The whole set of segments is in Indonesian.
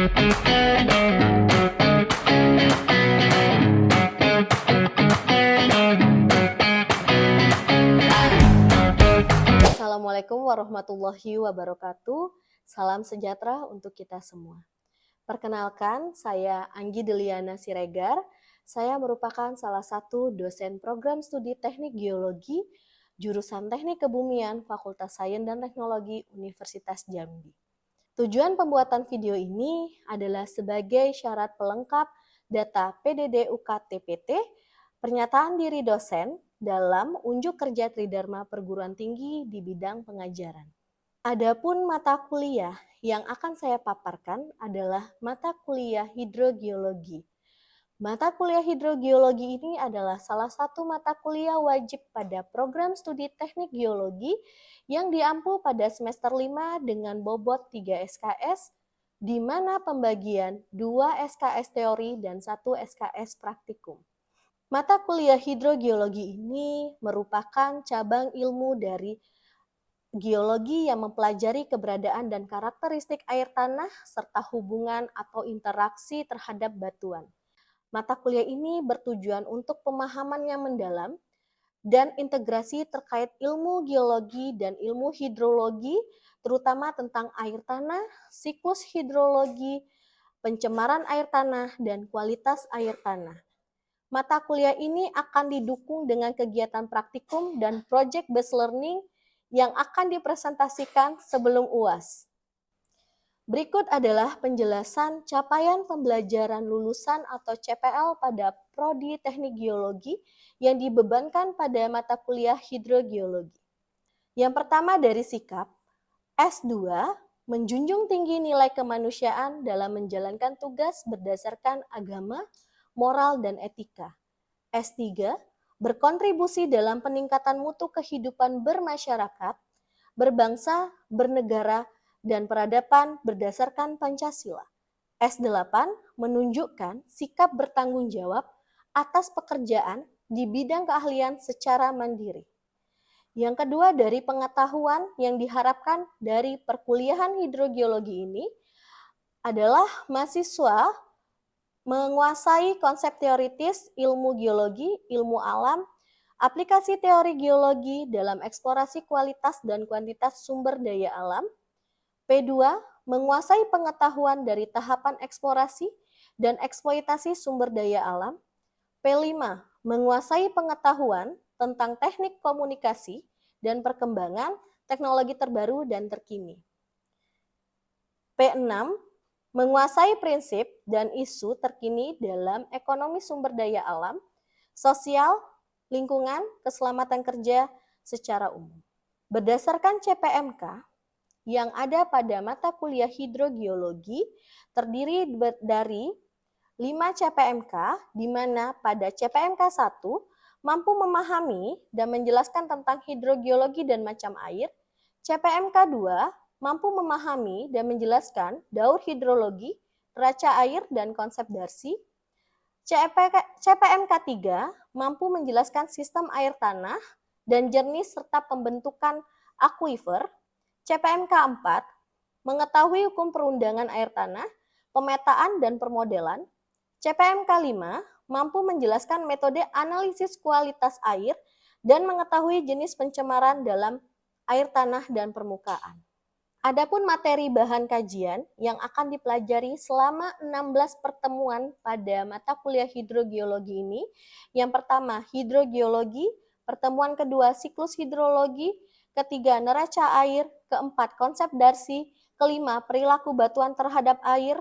Assalamualaikum warahmatullahi wabarakatuh. Salam sejahtera untuk kita semua. Perkenalkan, saya Anggi Deliana Siregar. Saya merupakan salah satu dosen program studi Teknik Geologi, jurusan Teknik Kebumian, Fakultas Sains dan Teknologi Universitas Jambi. Tujuan pembuatan video ini adalah sebagai syarat pelengkap data PDD UKT-PT, pernyataan diri dosen dalam unjuk kerja Tridharma Perguruan Tinggi di bidang pengajaran. Adapun mata kuliah yang akan saya paparkan adalah mata kuliah hidrogeologi. Mata kuliah hidrogeologi ini adalah salah satu mata kuliah wajib pada program studi teknik geologi yang diampu pada semester 5 dengan bobot 3 SKS, di mana pembagian 2 SKS teori dan 1 SKS praktikum. Mata kuliah hidrogeologi ini merupakan cabang ilmu dari geologi yang mempelajari keberadaan dan karakteristik air tanah serta hubungan atau interaksi terhadap batuan. Mata kuliah ini bertujuan untuk pemahaman yang mendalam dan integrasi terkait ilmu geologi dan ilmu hidrologi, terutama tentang air tanah, siklus hidrologi, pencemaran air tanah, dan kualitas air tanah. Mata kuliah ini akan didukung dengan kegiatan praktikum dan project based learning yang akan dipresentasikan sebelum UAS. Berikut adalah penjelasan capaian pembelajaran lulusan atau CPL pada Prodi Teknik Geologi yang dibebankan pada mata kuliah hidrogeologi. Yang pertama dari sikap, S2 menjunjung tinggi nilai kemanusiaan dalam menjalankan tugas berdasarkan agama, moral, dan etika. S3, berkontribusi dalam peningkatan mutu kehidupan bermasyarakat, berbangsa, bernegara, dan peradaban berdasarkan Pancasila. S8, menunjukkan sikap bertanggung jawab atas pekerjaan di bidang keahlian secara mandiri. Yang kedua dari pengetahuan yang diharapkan dari perkuliahan hidrogeologi ini adalah mahasiswa menguasai konsep teoritis ilmu geologi, ilmu alam, aplikasi teori geologi dalam eksplorasi kualitas dan kuantitas sumber daya alam. P2, menguasai pengetahuan dari tahapan eksplorasi dan eksploitasi sumber daya alam. P5, menguasai pengetahuan tentang teknik komunikasi dan perkembangan teknologi terbaru dan terkini. P6, menguasai prinsip dan isu terkini dalam ekonomi sumber daya alam, sosial, lingkungan, keselamatan kerja secara umum. Berdasarkan CPMK yang ada pada mata kuliah hidrogeologi terdiri dari 5 CPMK, di mana pada CPMK 1 mampu memahami dan menjelaskan tentang hidrogeologi dan macam air, CPMK 2 mampu memahami dan menjelaskan daur hidrologi, neraca air, dan konsep darsi. CPMK 3 mampu menjelaskan sistem air tanah dan jernih serta pembentukan akuifer. CPMK 4 mengetahui hukum perundangan air tanah, pemetaan, dan permodelan. CPMK 5 mampu menjelaskan metode analisis kualitas air dan mengetahui jenis pencemaran dalam air tanah dan permukaan. Adapun materi bahan kajian yang akan dipelajari selama 16 pertemuan pada mata kuliah hidrogeologi ini, yang pertama hidrogeologi, pertemuan kedua siklus hidrologi, ketiga neraca air, keempat konsep darsi, kelima perilaku batuan terhadap air,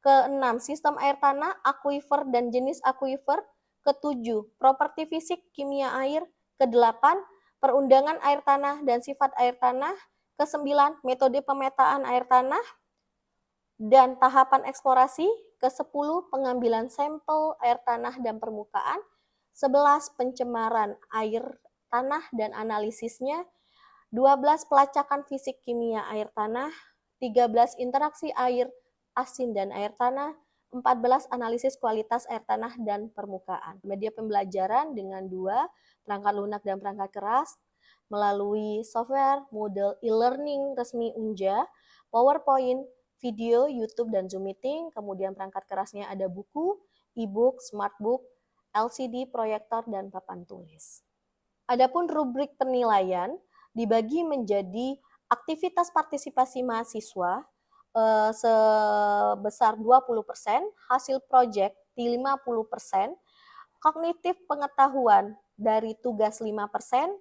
keenam sistem air tanah, akuifer dan jenis akuifer, ketujuh properti fisik kimia air, kedelapan perundangan air tanah dan sifat air tanah, ke-9 metode pemetaan air tanah dan tahapan eksplorasi, ke-10 pengambilan sampel air tanah dan permukaan, 11 pencemaran air tanah dan analisisnya, 12 pelacakan fisik kimia air tanah, 13 interaksi air asin dan air tanah, 14 analisis kualitas air tanah dan permukaan. Media pembelajaran dengan 2 perangkat lunak dan perangkat keras, melalui software, model e-learning resmi Unja, PowerPoint, video, YouTube, dan Zoom Meeting. Kemudian perangkat kerasnya ada buku, e-book, smartbook, LCD, proyektor, dan papan tulis. Adapun rubrik penilaian dibagi menjadi aktivitas partisipasi mahasiswa sebesar 20%, hasil proyek di 50%, kognitif pengetahuan dari tugas 5%,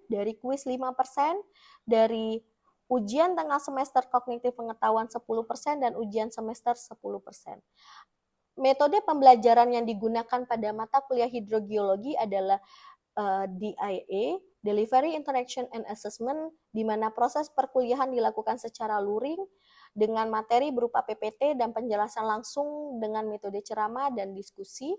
dari kuis 5%, dari ujian tengah semester kognitif pengetahuan 10%, dan ujian semester 10%. Metode pembelajaran yang digunakan pada mata kuliah hidrogeologi adalah DIA, Delivery Interaction and Assessment, di mana proses perkuliahan dilakukan secara luring dengan materi berupa PPT dan penjelasan langsung dengan metode ceramah dan diskusi.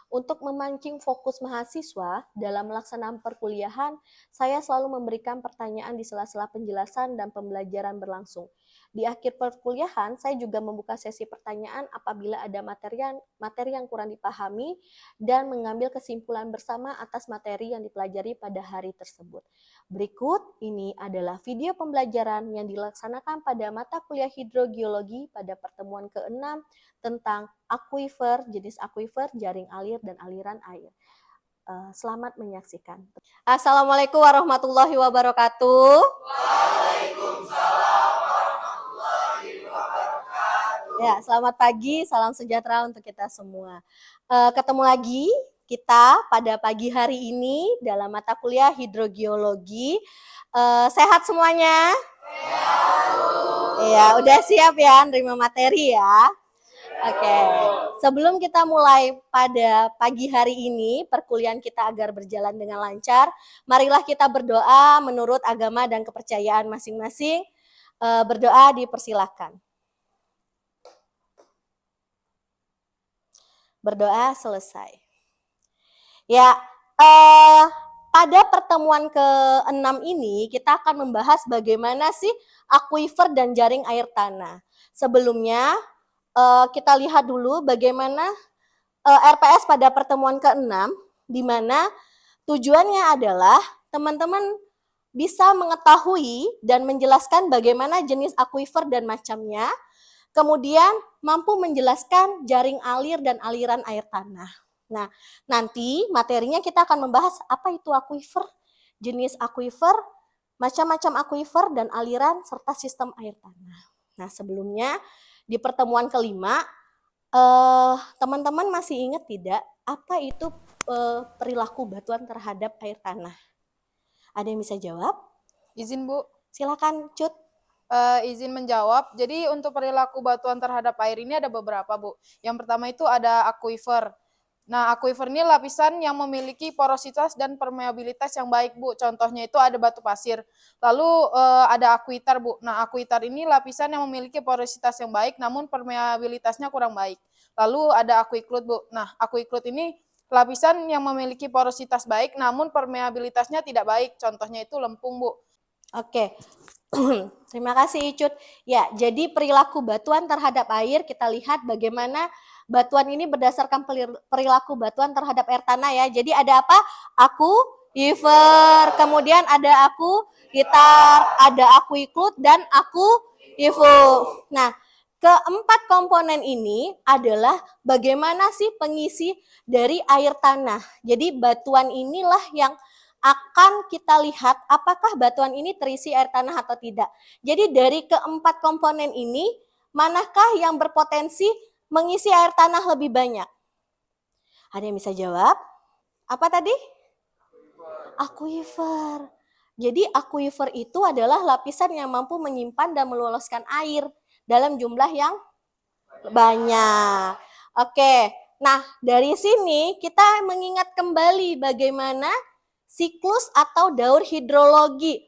Untuk memancing fokus mahasiswa dalam pelaksanaan perkuliahan, saya selalu memberikan pertanyaan di sela-sela penjelasan dan pembelajaran berlangsung. Di akhir perkuliahan, saya juga membuka sesi pertanyaan apabila ada materi yang kurang dipahami dan mengambil kesimpulan bersama atas materi yang dipelajari pada hari tersebut. Berikut ini adalah video pembelajaran yang dilaksanakan pada mata kuliah hidrogeologi pada pertemuan ke-6 tentang aquifer, jenis aquifer, jaring alir, dan aliran air. Selamat menyaksikan. Assalamualaikum warahmatullahi wabarakatuh. Waalaikumsalam warahmatullahi wabarakatuh. Ya, selamat pagi, salam sejahtera untuk kita semua. Ketemu lagi kita pada pagi hari ini dalam mata kuliah hidrogeologi. Sehat semuanya? Sehat. Ya, udah siap ya nerima materi ya? Oke, sebelum kita mulai pada pagi hari ini, perkuliahan kita agar berjalan dengan lancar, marilah kita berdoa menurut agama dan kepercayaan masing-masing. Berdoa dipersilakan. Berdoa selesai. Ya, pada pertemuan ke-6 ini kita akan membahas bagaimana sih aquifer dan jaring air tanah. Sebelumnya, kita lihat dulu bagaimana RPS pada pertemuan ke-6, di mana tujuannya adalah teman-teman bisa mengetahui dan menjelaskan bagaimana jenis aquifer dan macamnya, kemudian mampu menjelaskan jaring alir dan aliran air tanah. Nah, nanti materinya kita akan membahas apa itu aquifer, jenis aquifer, macam-macam aquifer, dan aliran, serta sistem air tanah. Nah, sebelumnya di pertemuan kelima, teman-teman masih ingat tidak apa itu perilaku batuan terhadap air tanah? Ada yang bisa jawab? Izin Bu, Silakan Cut. izin menjawab. Jadi untuk perilaku batuan terhadap air ini ada beberapa Bu. Yang pertama itu ada aquifer. Nah, aquifer ini lapisan yang memiliki porositas dan permeabilitas yang baik Bu. Contohnya itu ada batu pasir. Lalu ada akuitar Bu. Nah, akuitar ini lapisan yang memiliki porositas yang baik namun permeabilitasnya kurang baik. Lalu ada aquiclut Bu. Nah, aquiclut ini lapisan yang memiliki porositas baik namun permeabilitasnya tidak baik. Contohnya itu lempung Bu. Oke. Terima kasih Icut. Ya, jadi perilaku batuan terhadap air, kita lihat bagaimana batuan ini berdasarkan perilaku batuan terhadap air tanah ya. Jadi ada apa? Aquifer, kemudian ada aquitar, ada aquiclut, dan aquifer. Nah, keempat komponen ini adalah bagaimana sih pengisi dari air tanah. Jadi batuan inilah yang akan kita lihat apakah batuan ini terisi air tanah atau tidak. Jadi dari keempat komponen ini, manakah yang berpotensi mengisi air tanah lebih banyak? Ada yang bisa jawab? Apa tadi? Aquifer. Jadi aquifer itu adalah lapisan yang mampu menyimpan dan meloloskan air dalam jumlah yang banyak. Oke, nah dari sini kita mengingat kembali bagaimana siklus atau daur hidrologi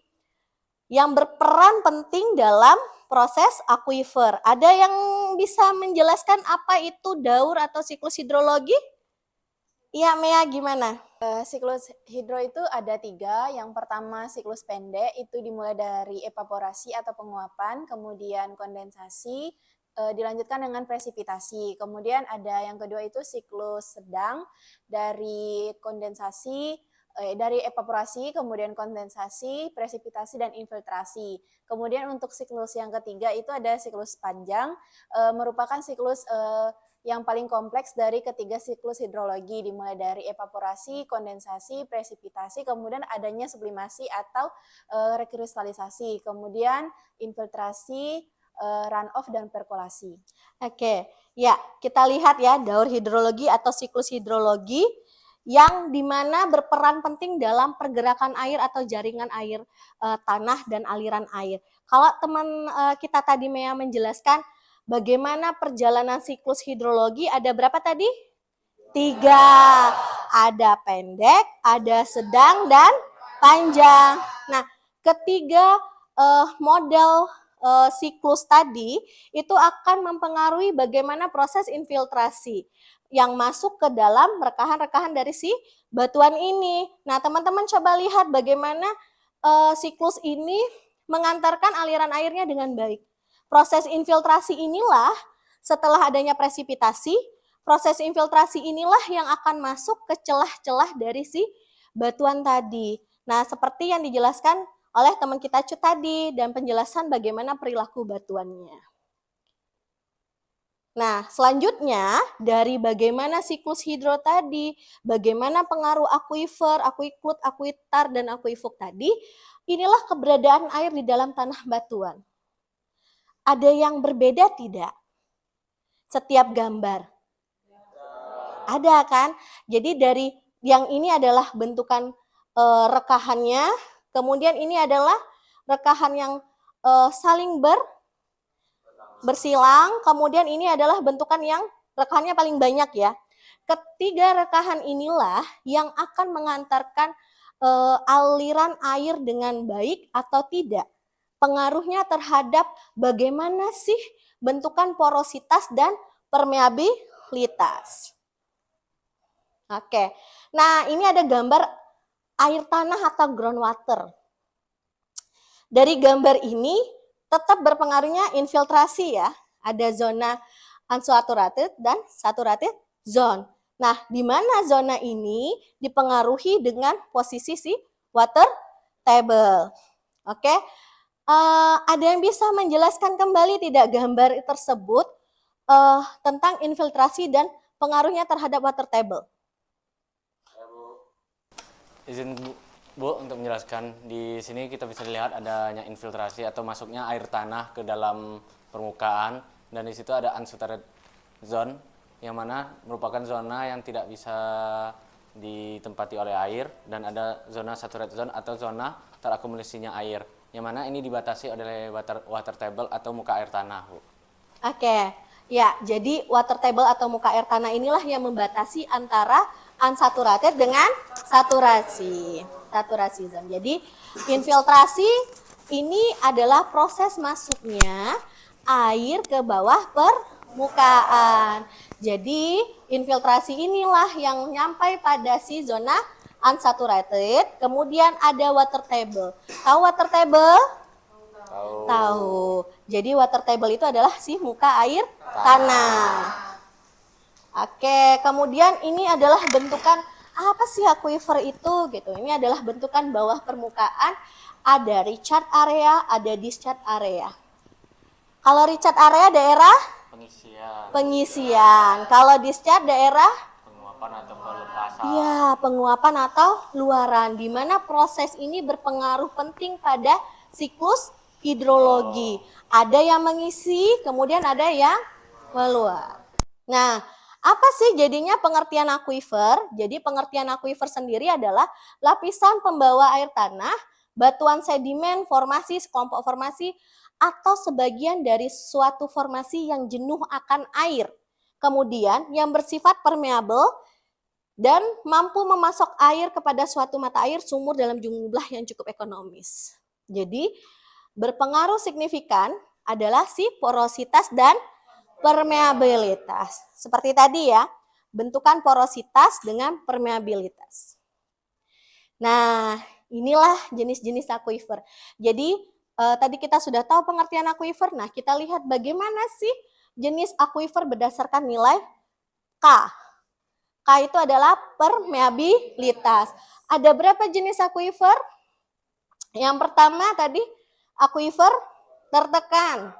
yang berperan penting dalam proses aquifer. Ada yang bisa menjelaskan apa itu daur atau siklus hidrologi? Iya, Mea, gimana? Siklus hidro itu ada 3. Yang pertama siklus pendek, itu dimulai dari evaporasi atau penguapan, kemudian kondensasi, dilanjutkan dengan presipitasi. Kemudian ada yang kedua itu siklus sedang, dari kondensasi dari evaporasi, kemudian kondensasi, presipitasi, dan infiltrasi. Kemudian untuk siklus yang ketiga itu ada siklus panjang, merupakan siklus yang paling kompleks dari ketiga siklus hidrologi, dimulai dari evaporasi, kondensasi, presipitasi, kemudian adanya sublimasi atau rekristalisasi, kemudian infiltrasi, runoff, dan perkolasi. Oke, ya kita lihat ya daur hidrologi atau siklus hidrologi yang dimana berperan penting dalam pergerakan air atau jaringan air tanah dan aliran air. Kalau teman kita tadi Mea menjelaskan bagaimana perjalanan siklus hidrologi, ada berapa tadi? 3. Ada pendek, ada sedang, dan panjang. Nah, ketiga model siklus tadi itu akan mempengaruhi bagaimana proses infiltrasi yang masuk ke dalam rekahan-rekahan dari si batuan ini. Nah, teman-teman coba lihat bagaimana siklus ini mengantarkan aliran airnya dengan baik. Proses infiltrasi inilah setelah adanya presipitasi, proses infiltrasi inilah yang akan masuk ke celah-celah dari si batuan tadi. Nah, seperti yang dijelaskan oleh teman kita Cut tadi dan penjelasan bagaimana perilaku batuannya. Nah, selanjutnya dari bagaimana siklus hidro tadi, bagaimana pengaruh akuifer, akuiklut, akuitar, dan akuifuk tadi, inilah keberadaan air di dalam tanah batuan. Ada yang berbeda tidak? Setiap gambar. Ada kan? Jadi dari yang ini adalah bentukan rekahannya, kemudian ini adalah rekahan yang saling bersilang, kemudian ini adalah bentukan yang rekahannya paling banyak ya. Ketiga rekahan inilah yang akan mengantarkan aliran air dengan baik atau tidak. Pengaruhnya terhadap bagaimana sih bentukan porositas dan permeabilitas. Oke, nah ini ada gambar air tanah atau groundwater. Dari gambar ini tetap berpengaruhnya infiltrasi ya. Ada zona unsaturated dan saturated zone. Nah, di mana zona ini dipengaruhi dengan posisi si water table. Oke, ada yang bisa menjelaskan kembali tidak gambar tersebut tentang infiltrasi dan pengaruhnya terhadap water table? Izin Bu untuk menjelaskan. Di sini kita bisa lihat adanya infiltrasi atau masuknya air tanah ke dalam permukaan, dan di situ ada unsaturated zone yang mana merupakan zona yang tidak bisa ditempati oleh air, dan ada zona saturated zone atau zona terakumulasinya air, yang mana ini dibatasi oleh water table atau muka air tanah, Bu. Oke, ya jadi water table atau muka air tanah inilah yang membatasi antara unsaturated dengan saturasi zone. Jadi infiltrasi ini adalah proses masuknya air ke bawah permukaan. Jadi infiltrasi inilah yang nyampai pada si zona unsaturated, kemudian ada water table. Tahu water table? Tahu. Jadi water table itu adalah si muka air tanah. Oke, kemudian ini adalah bentukan apa sih aquifer itu gitu. Ini adalah bentukan bawah permukaan, ada recharge area, ada discharge area. Kalau recharge area daerah pengisian. Kalau discharge daerah Penguapan atau pelepasan. iya, penguapan atau luaran, di mana proses ini berpengaruh penting pada siklus hidrologi. Ada yang mengisi, kemudian ada yang meluap. Nah, apa sih jadinya pengertian aquifer? Jadi pengertian aquifer sendiri adalah lapisan pembawa air tanah, batuan sedimen, formasi, sekelompok formasi, atau sebagian dari suatu formasi yang jenuh akan air. Kemudian yang bersifat permeable dan mampu memasok air kepada suatu mata air sumur dalam jumlah yang cukup ekonomis. Jadi berpengaruh signifikan adalah si porositas dan permeabilitas. Seperti tadi ya, bentukan porositas dengan permeabilitas. Nah, inilah jenis-jenis aquifer. Jadi tadi kita sudah tahu pengertian aquifer. Nah, kita lihat bagaimana sih jenis aquifer berdasarkan nilai K. K K itu adalah permeabilitas. Ada berapa jenis aquifer? Yang pertama tadi aquifer tertekan.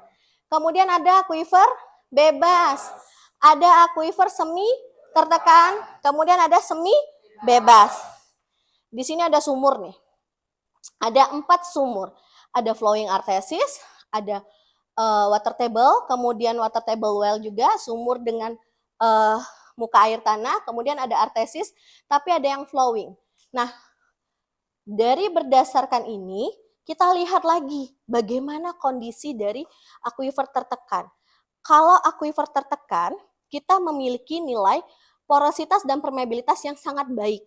Kemudian ada aquifer bebas. Ada aquifer semi tertekan. Kemudian ada semi bebas. Di sini ada sumur nih. Ada 4 sumur. Ada flowing artesis, ada water table, kemudian water table well juga, sumur dengan muka air tanah, kemudian ada artesis, tapi ada yang flowing. Nah, dari berdasarkan ini, kita lihat lagi bagaimana kondisi dari aquifer tertekan. Kalau aquifer tertekan, kita memiliki nilai porositas dan permeabilitas yang sangat baik.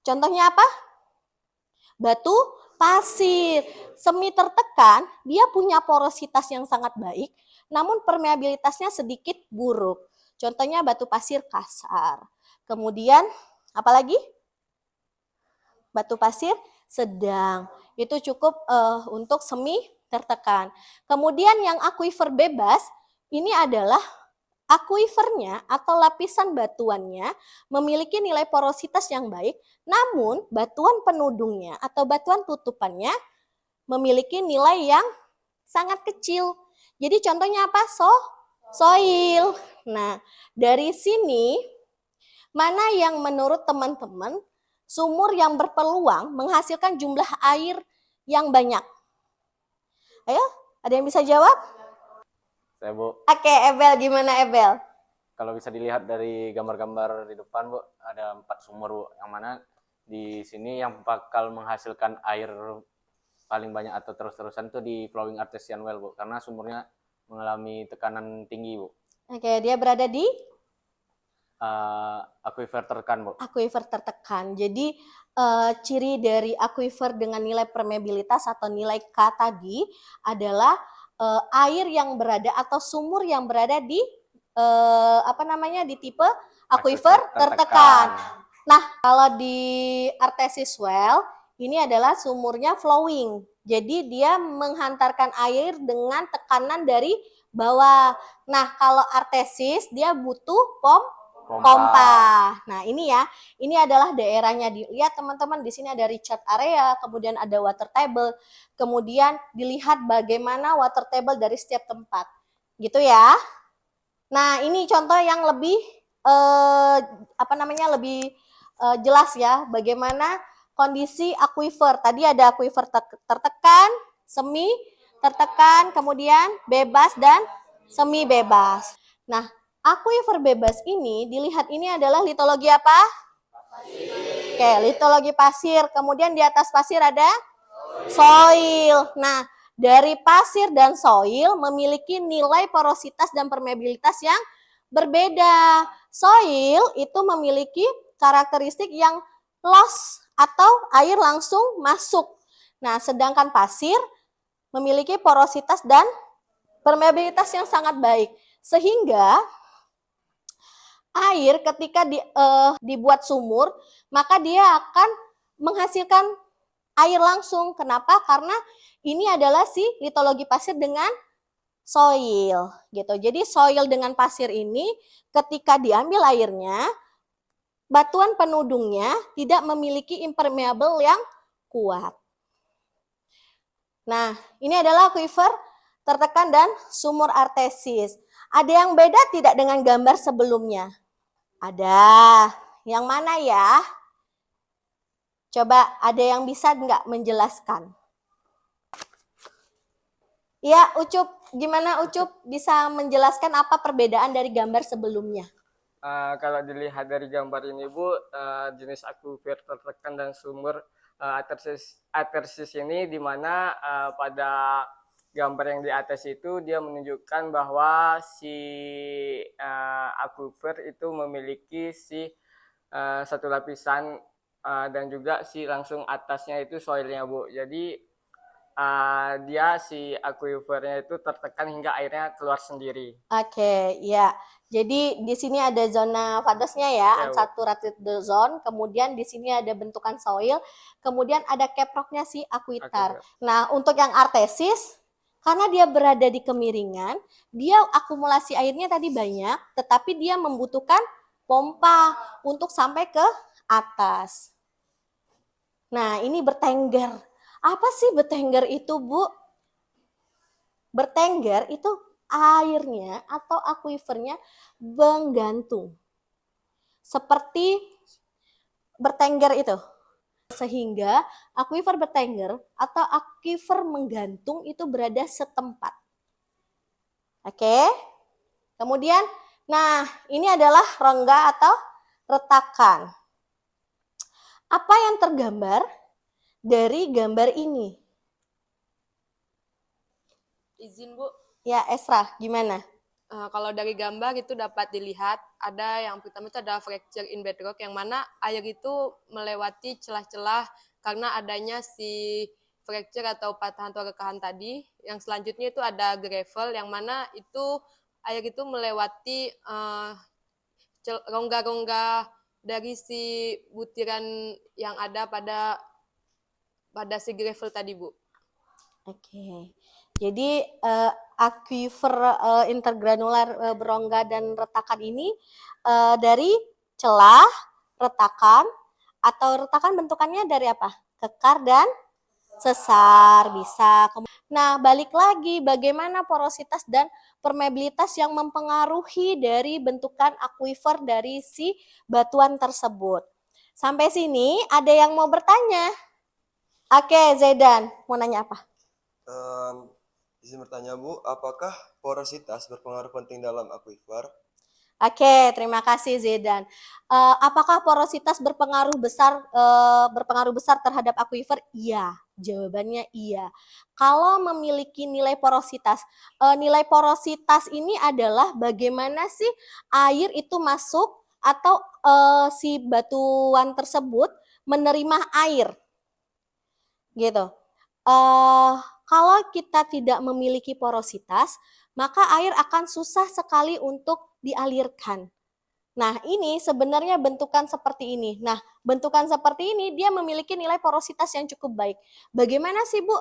Contohnya apa? Batu pasir. Semi tertekan, dia punya porositas yang sangat baik, namun permeabilitasnya sedikit buruk. Contohnya batu pasir kasar. Kemudian, apalagi? Batu pasir sedang. Itu cukup untuk semi tertekan. Kemudian yang aquifer bebas, ini adalah aquifernya atau lapisan batuannya memiliki nilai porositas yang baik, namun batuan penudungnya atau batuan tutupannya memiliki nilai yang sangat kecil. Jadi contohnya apa? Soil. Nah, dari sini mana yang menurut teman-teman sumur yang berpeluang menghasilkan jumlah air yang banyak? Ayo, ada yang bisa jawab? Saya, Bu. Oke, Ebel, gimana Ebel? Kalau bisa dilihat dari gambar-gambar di depan, Bu, ada 4 sumur, Bu. Yang mana di sini yang bakal menghasilkan air paling banyak atau terus-terusan itu di flowing artesian well, Bu. Karena sumurnya mengalami tekanan tinggi, Bu. Oke, dia berada di Aquifer tertekan, Bu. aquifer tertekan. Jadi ciri dari aquifer dengan nilai permeabilitas atau nilai K tadi adalah air yang berada atau sumur yang berada di di tipe aquifer tertekan. Nah, kalau di artesis well ini adalah sumurnya flowing. Jadi dia menghantarkan air dengan tekanan dari bawah. Nah, kalau artesis dia butuh pompa. Nah, ini ya. Ini adalah daerahnya. Dilihat teman-teman, di sini ada recharge area, kemudian ada water table, kemudian dilihat bagaimana water table dari setiap tempat. Gitu ya. Nah, ini contoh yang lebih lebih jelas ya bagaimana kondisi aquifer. Tadi ada aquifer tertekan, semi tertekan, kemudian bebas dan semi bebas. Nah, aquifer bebas ini dilihat ini adalah litologi apa? Pasir. Oke, litologi pasir. Kemudian di atas pasir ada soil. Nah, dari pasir dan soil memiliki nilai porositas dan permeabilitas yang berbeda. Soil itu memiliki karakteristik yang loss atau air langsung masuk. Nah, sedangkan pasir memiliki porositas dan permeabilitas yang sangat baik. Sehingga air ketika dibuat sumur, maka dia akan menghasilkan air langsung. Kenapa? Karena ini adalah si litologi pasir dengan soil gitu. Jadi soil dengan pasir ini ketika diambil airnya, batuan penudungnya tidak memiliki impermeable yang kuat. Nah, ini adalah aquifer tertekan dan sumur artesis. Ada yang beda tidak dengan gambar sebelumnya? Ada. Yang mana ya? Coba ada yang bisa nggak menjelaskan? Ya, Ucup. Gimana Ucup bisa menjelaskan apa perbedaan dari gambar sebelumnya? Kalau dilihat dari gambar ini, Bu, jenis aquifer tertekan dan sumur artesis ini di mana pada gambar yang di atas itu dia menunjukkan bahwa si aquifer itu memiliki satu lapisan dan juga si langsung atasnya itu soilnya, Bu. Jadi dia si aquifernya itu tertekan hingga airnya keluar sendiri. Oke, ya. Jadi di sini ada zona vadosnya ya, unsaturated zone. Kemudian di sini ada bentukan soil. Kemudian ada caprocknya si aquifer. Nah, untuk yang artesis, karena dia berada di kemiringan, dia akumulasi airnya tadi banyak, tetapi dia membutuhkan pompa untuk sampai ke atas. Nah, ini bertengger. Apa sih bertengger itu, Bu? Bertengger itu airnya atau akuifernya menggantung. Seperti bertengger itu. Sehingga akuifer bertengger atau akuifer menggantung itu berada setempat. Oke? Kemudian, nah ini adalah rongga atau retakan. Apa yang tergambar dari gambar ini? Izin Bu, Ya, Esra, gimana? kalau dari gambar itu dapat dilihat ada yang pertama itu ada fracture in bedrock yang mana air itu melewati celah-celah karena adanya si fracture atau patahan atau rekahan tadi. Yang selanjutnya itu ada gravel yang mana itu air itu melewati rongga-rongga dari si butiran yang ada pada si gravel tadi, Bu. Oke. Jadi akuifer intergranular berongga dan retakan ini dari celah, retakan, atau retakan bentukannya dari apa? Kekar dan sesar bisa. Nah, balik lagi bagaimana porositas dan permeabilitas yang mempengaruhi dari bentukan akuifer dari si batuan tersebut. Sampai sini ada yang mau bertanya? Oke, Zaidan, mau nanya apa? Izin bertanya Bu, apakah porositas berpengaruh penting dalam akuifer? Oke, terima kasih Zaidan. Apakah porositas berpengaruh besar terhadap akuifer? Iya, jawabannya iya. Kalau memiliki nilai porositas ini adalah bagaimana sih air itu masuk atau si batuan tersebut menerima air, gitu. Kalau kita tidak memiliki porositas, maka air akan susah sekali untuk dialirkan. Nah, ini sebenarnya bentukan seperti ini. Nah, bentukan seperti ini dia memiliki nilai porositas yang cukup baik. Bagaimana sih, Bu?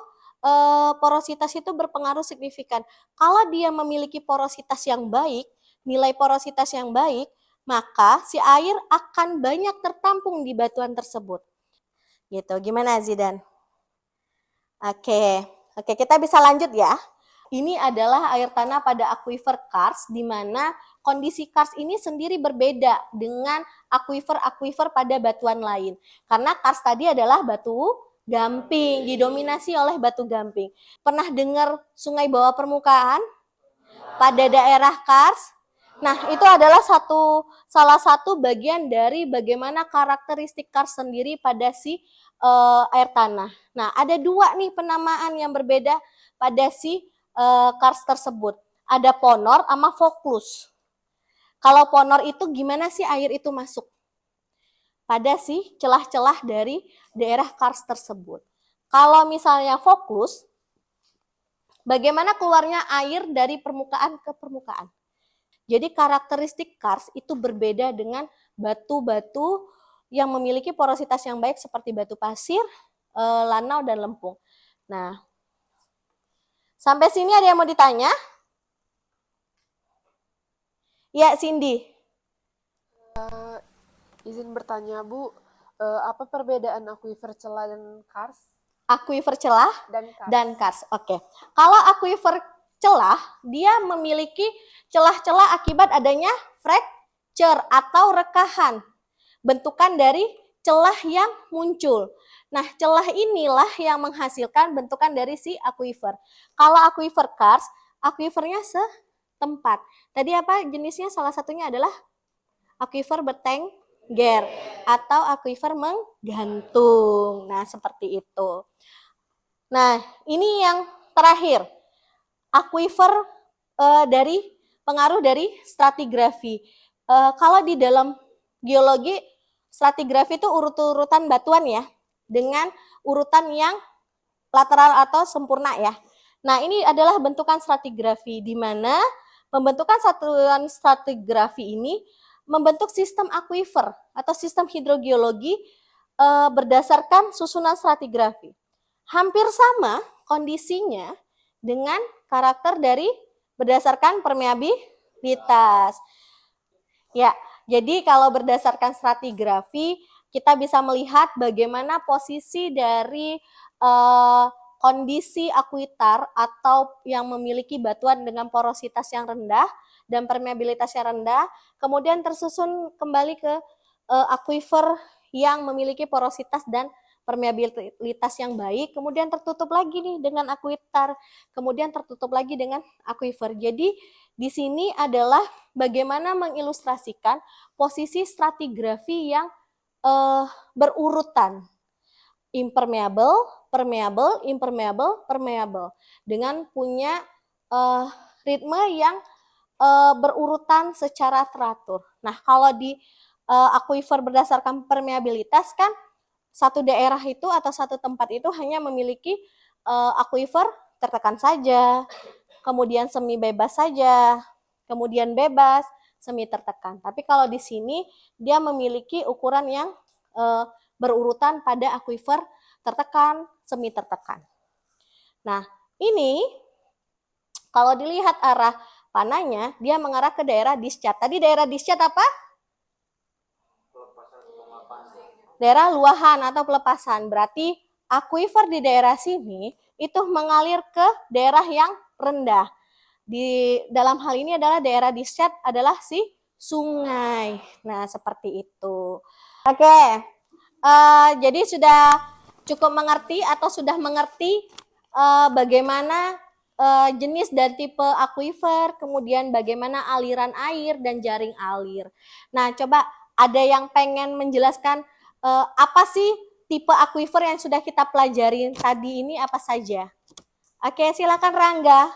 Porositas itu berpengaruh signifikan. Kalau dia memiliki porositas yang baik, nilai porositas yang baik, maka si air akan banyak tertampung di batuan tersebut. Gitu. Gimana, Zidan? Oke, kita bisa lanjut ya. Ini adalah air tanah pada akuifer karst, di mana kondisi karst ini sendiri berbeda dengan akuifer pada batuan lain. Karena karst tadi adalah batu gamping, didominasi oleh batu gamping. Pernah dengar sungai bawah permukaan pada daerah karst? Nah, itu adalah salah satu bagian dari bagaimana karakteristik karst sendiri pada si air tanah. Nah, ada dua nih penamaan yang berbeda pada si karst tersebut. Ada ponor sama foklus. Kalau ponor itu gimana sih air itu masuk? Pada si celah-celah dari daerah karst tersebut. Kalau misalnya foklus, bagaimana keluarnya air dari permukaan ke permukaan? Jadi karakteristik karst itu berbeda dengan batu-batu yang memiliki porositas yang baik seperti batu pasir, lanau, dan lempung. Nah, sampai sini ada yang mau ditanya? Ya, Cindy. Izin bertanya Bu, apa perbedaan akuifer celah dan karst? Akuifer celah Dan karst. Oke. Kalau akuifer celah, dia memiliki celah-celah akibat adanya fracture atau rekahan. Bentukan dari celah yang muncul. Nah, celah inilah yang menghasilkan bentukan dari si akuifer. Kalau akuifer karst, akuifernya setempat. Tadi apa jenisnya? Salah satunya adalah akuifer bertengger atau akuifer menggantung. Nah, seperti itu. Nah, ini yang terakhir. Akuifer dari pengaruh dari stratigrafi. Kalau di dalam geologi, stratigrafi itu urut-urutan batuan ya, dengan urutan yang lateral atau sempurna ya. Nah, ini adalah bentukan stratigrafi, di mana pembentukan satuan stratigrafi ini membentuk sistem akuifer atau sistem hidrogeologi berdasarkan susunan stratigrafi. Hampir sama kondisinya dengan karakter dari berdasarkan permeabilitas. Ya, Jadi kalau berdasarkan stratigrafi, kita bisa melihat bagaimana posisi dari kondisi akuitar atau yang memiliki batuan dengan porositas yang rendah dan permeabilitas yang rendah, kemudian tersusun kembali ke akuifer yang memiliki porositas dan permeabilitas yang baik, kemudian tertutup lagi nih dengan akuitar, kemudian tertutup lagi dengan akuifer. Jadi di sini adalah bagaimana mengilustrasikan posisi stratigrafi yang berurutan, impermeable, permeable, impermeable, permeable, dengan punya ritme yang berurutan secara teratur. Nah, kalau di akuifer berdasarkan permeabilitas kan satu daerah itu atau satu tempat itu hanya memiliki akuifer tertekan saja, kemudian semi bebas saja, kemudian bebas, semi tertekan. Tapi kalau di sini dia memiliki ukuran yang berurutan pada akuifer tertekan, semi tertekan. Nah, ini kalau dilihat arah panahnya, dia mengarah ke daerah discharge. Tadi daerah discharge apa? Daerah luahan atau pelepasan. Berarti akuifer di daerah sini itu mengalir ke daerah yang rendah. Di dalam hal ini adalah daerah discharge adalah si sungai. Nah, seperti itu. Oke, jadi sudah cukup mengerti atau sudah mengerti bagaimana jenis dan tipe akuifer, kemudian bagaimana aliran air dan jaring alir. Nah, coba ada yang pengen menjelaskan apa sih tipe akuifer yang sudah kita pelajari tadi ini apa saja? Oke, silakan Rangga.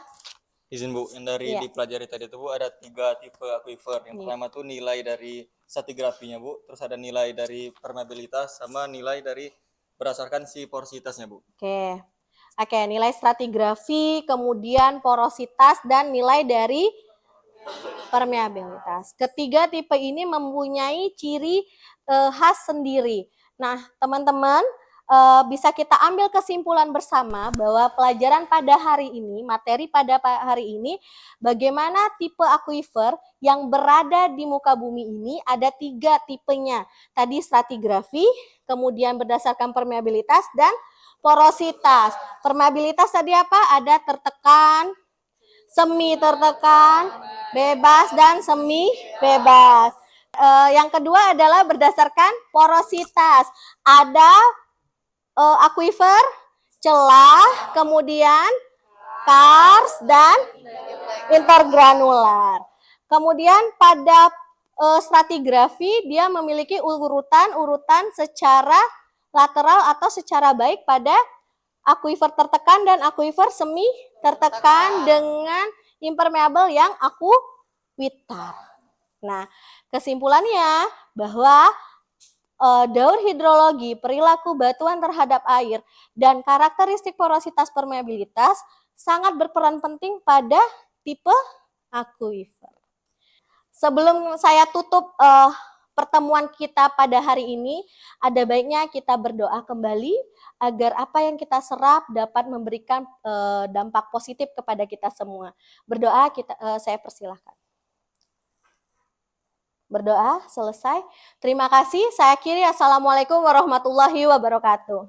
Izin Bu, yang dari dipelajari tadi itu Bu ada 3 tipe akuifer. Yang pertama tuh nilai dari stratigrafinya Bu, terus ada nilai dari permeabilitas sama nilai dari berdasarkan si porositasnya Bu. Oke, nilai stratigrafi, kemudian porositas dan nilai dari permeabilitas. Ketiga tipe ini mempunyai ciri khas sendiri. Nah, teman-teman bisa kita ambil kesimpulan bersama bahwa pelajaran pada hari ini, materi pada hari ini, bagaimana tipe akuifer yang berada di muka bumi ini ada 3 tipenya. Tadi stratigrafi, kemudian berdasarkan permeabilitas dan porositas. Permeabilitas tadi apa? Ada tertekan, semi tertekan, bebas, dan semi bebas. Yang kedua adalah berdasarkan porositas. Ada akuifer, celah, kemudian kars, dan intergranular. Kemudian pada stratigrafi dia memiliki urutan secara lateral atau secara baik pada akuifer tertekan dan akuifer semi tertekan dengan impermeable yang akuitar. Nah, kesimpulannya bahwa daur hidrologi, perilaku batuan terhadap air, dan karakteristik porositas permeabilitas sangat berperan penting pada tipe akuifer. Sebelum saya tutup pertemuan kita pada hari ini, ada baiknya kita berdoa kembali agar apa yang kita serap dapat memberikan dampak positif kepada kita semua. Berdoa, saya persilahkan. Berdoa selesai. Terima kasih. Saya akhiri. Assalamualaikum warahmatullahi wabarakatuh.